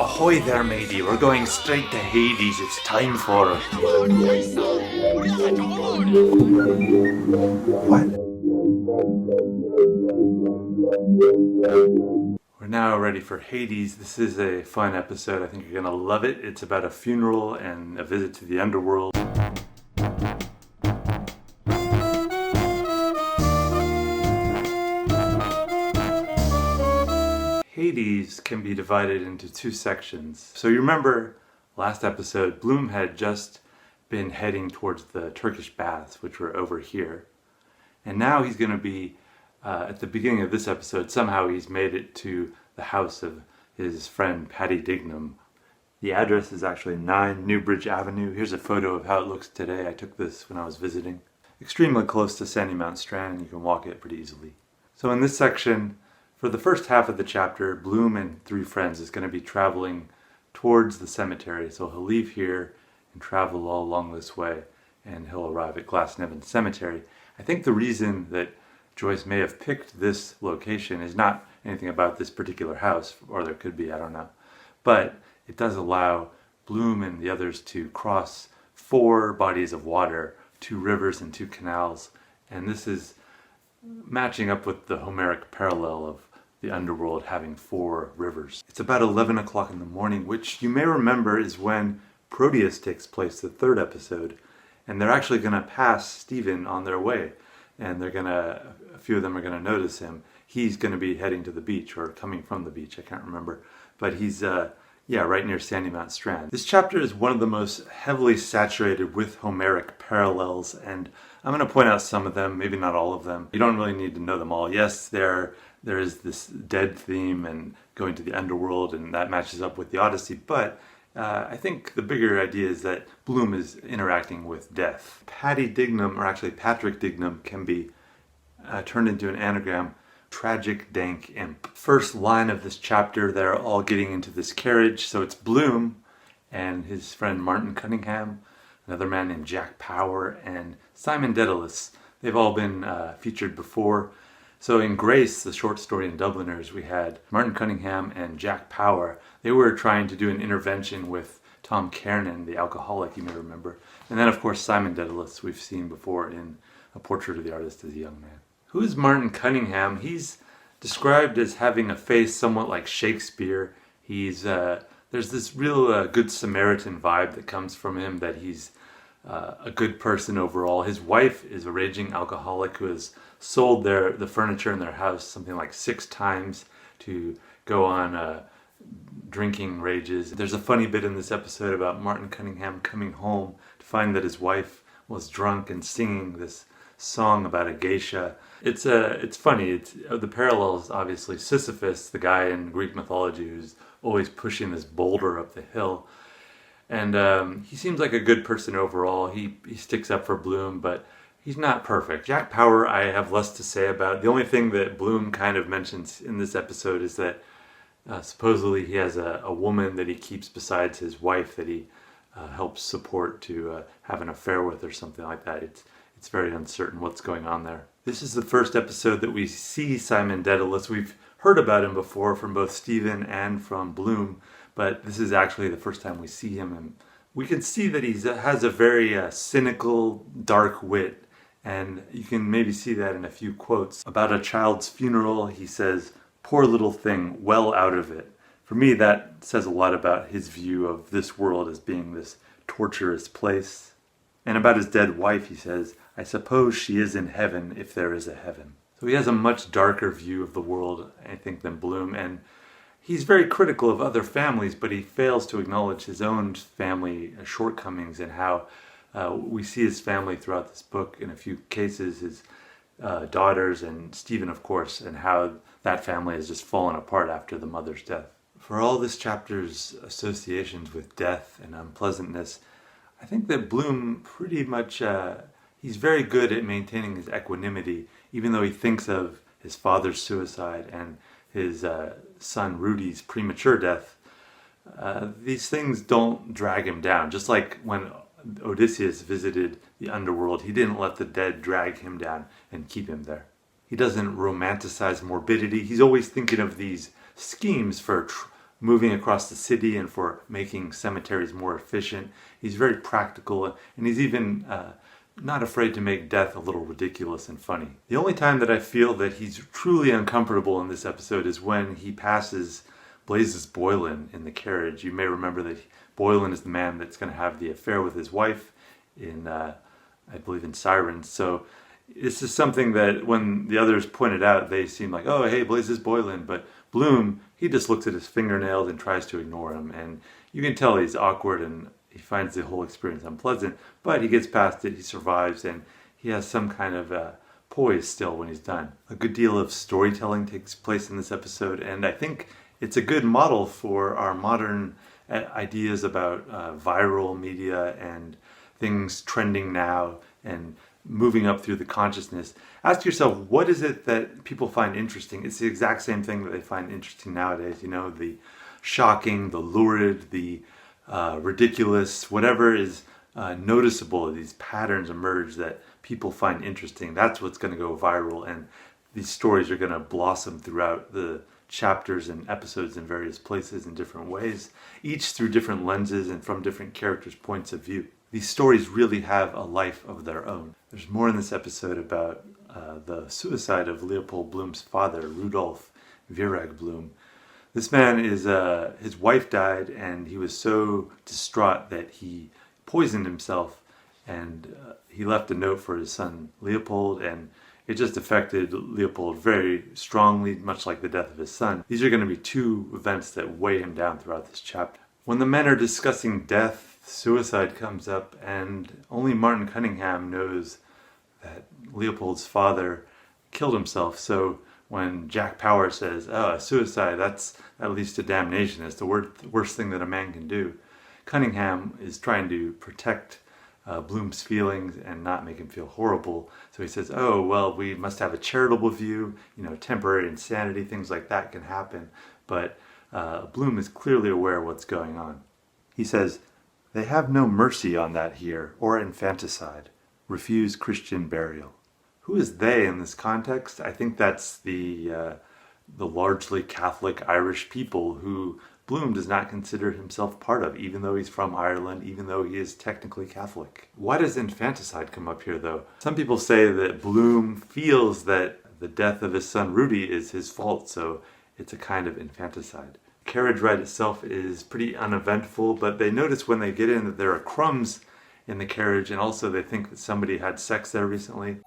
Ahoy there, matey. We're going straight to Hades. It's time for it. What? We're now ready for Hades. This is a fun episode. I think you're going to love it. It's about a funeral and a visit to the underworld. Hades can be divided into two sections. So you remember last episode, Bloom had just been heading towards the Turkish baths, which were over here. And now he's going to be, at the beginning of this episode, somehow he's made it to the house of his friend Patty Dignam. The address is actually 9 Newbridge Avenue. Here's a photo of how it looks today. I took this when I was visiting. Extremely close to Sandymount Strand, and you can walk it pretty easily. So in this section, for the first half of the chapter, Bloom and 3 friends is going to be traveling towards the cemetery. So he'll leave here and travel all along this way, and he'll arrive at Glasnevin Cemetery. I think the reason that Joyce may have picked this location is not anything about this particular house, or there could be, I don't know. But it does allow Bloom and the others to cross 4 bodies of water, 2 rivers and 2 canals. And this is matching up with the Homeric parallel of the underworld having 4 rivers. It's about 11 o'clock in the morning, which you may remember is when Proteus takes place, the 3rd episode. And they're actually going to pass Stephen on their way. And a few of them are going to notice him. He's going to be heading to the beach, or coming from the beach, I can't remember. But he's, right near Sandymount Strand. This chapter is one of the most heavily saturated with Homeric parallels, and I'm going to point out some of them, maybe not all of them. You don't really need to know them all. Yes, there is this dead theme and going to the underworld, and that matches up with the Odyssey, but I think the bigger idea is that Bloom is interacting with death. Patty Dignam, or actually Patrick Dignam, can be turned into an anagram: tragic, dank imp. First line of this chapter, they're all getting into this carriage. So it's Bloom and his friend Martin Cunningham, another man named Jack Power, and Simon Dedalus. They've all been featured before. So in Grace, the short story in Dubliners, we had Martin Cunningham and Jack Power. They were trying to do an intervention with Tom Kernan, the alcoholic, you may remember. And then, of course, Simon Dedalus, we've seen before in A Portrait of the Artist as a Young Man. Who is Martin Cunningham? He's described as having a face somewhat like Shakespeare. There's this real Good Samaritan vibe that comes from him, that he's a good person overall. His wife is a raging alcoholic who has sold the furniture in their house something like 6 times to go on drinking rages. There's a funny bit in this episode about Martin Cunningham coming home to find that his wife was drunk and singing this song about a geisha. It's funny. The parallel is obviously Sisyphus, the guy in Greek mythology who's always pushing this boulder up the hill. And he seems like a good person overall. He sticks up for Bloom, but he's not perfect. Jack Power, I have less to say about. The only thing that Bloom kind of mentions in this episode is that supposedly he has a woman that he keeps besides his wife that he helps support to have an affair with, or something like that. It's very uncertain what's going on there. This is the first episode that we see Simon Dedalus. We've heard about him before from both Stephen and from Bloom, but this is actually the first time we see him, and we can see that he has a very cynical, dark wit, and you can maybe see that in a few quotes. About a child's funeral, he says, "Poor little thing, well out of it." For me, that says a lot about his view of this world as being this torturous place. And about his dead wife, he says, "I suppose she is in heaven, if there is a heaven." So he has a much darker view of the world, I think, than Bloom, and he's very critical of other families, but he fails to acknowledge his own family shortcomings, and how we see his family throughout this book in a few cases, his daughters and Stephen, of course, and how that family has just fallen apart after the mother's death. For all this chapter's associations with death and unpleasantness, I think that Bloom pretty much, he's very good at maintaining his equanimity, even though he thinks of his father's suicide and his son Rudy's premature death. These things don't drag him down. Just like when Odysseus visited the underworld, he didn't let the dead drag him down and keep him there. He doesn't romanticize morbidity. He's always thinking of these schemes for moving across the city and for making cemeteries more efficient. He's very practical, and he's even not afraid to make death a little ridiculous and funny. The only time that I feel that he's truly uncomfortable in this episode is when he passes Blazes Boylan in the carriage. You may remember that Boylan is the man that's going to have the affair with his wife in, I believe, in Sirens. So this is something that when the others pointed out, they seem like, oh, hey, Blazes Boylan. But Bloom, he just looks at his fingernails and tries to ignore him. And you can tell he's awkward and he finds the whole experience unpleasant. But he gets past it, he survives, and he has some kind of poise still when he's done. A good deal of storytelling takes place in this episode, and I think it's a good model for our modern ideas about viral media and things trending now and moving up through the consciousness. Ask yourself, what is it that people find interesting? It's the exact same thing that they find interesting nowadays. You know, the shocking, the lurid, the ridiculous, whatever is noticeable. These patterns emerge that people find interesting. That's what's going to go viral, and these stories are going to blossom throughout the chapters and episodes in various places in different ways, each through different lenses and from different characters' points of view. These stories really have a life of their own. There's more in this episode about the suicide of Leopold Bloom's father, Rudolf Virag Bloom. This man is, his wife died, and he was so distraught that he poisoned himself, and he left a note for his son Leopold, and it just affected Leopold very strongly, much like the death of his son. These are going to be two events that weigh him down throughout this chapter. When the men are discussing death, suicide comes up, and only Martin Cunningham knows that Leopold's father killed himself. So when Jack Power says, oh, suicide, that's at least a damnation, it's the worst thing that a man can do, Cunningham is trying to protect Bloom's feelings and not make him feel horrible. So he says, oh, well, we must have a charitable view, you know, temporary insanity, things like that can happen. But Bloom is clearly aware of what's going on. He says, they have no mercy on that here, or infanticide. Refuse Christian burial. Who is they in this context? I think that's the largely Catholic Irish people who Bloom does not consider himself part of, even though he's from Ireland, even though he is technically Catholic. Why does infanticide come up here, though? Some people say that Bloom feels that the death of his son Rudy is his fault, so it's a kind of infanticide. The carriage ride itself is pretty uneventful, but they notice when they get in that there are crumbs in the carriage, and also they think that somebody had sex there recently.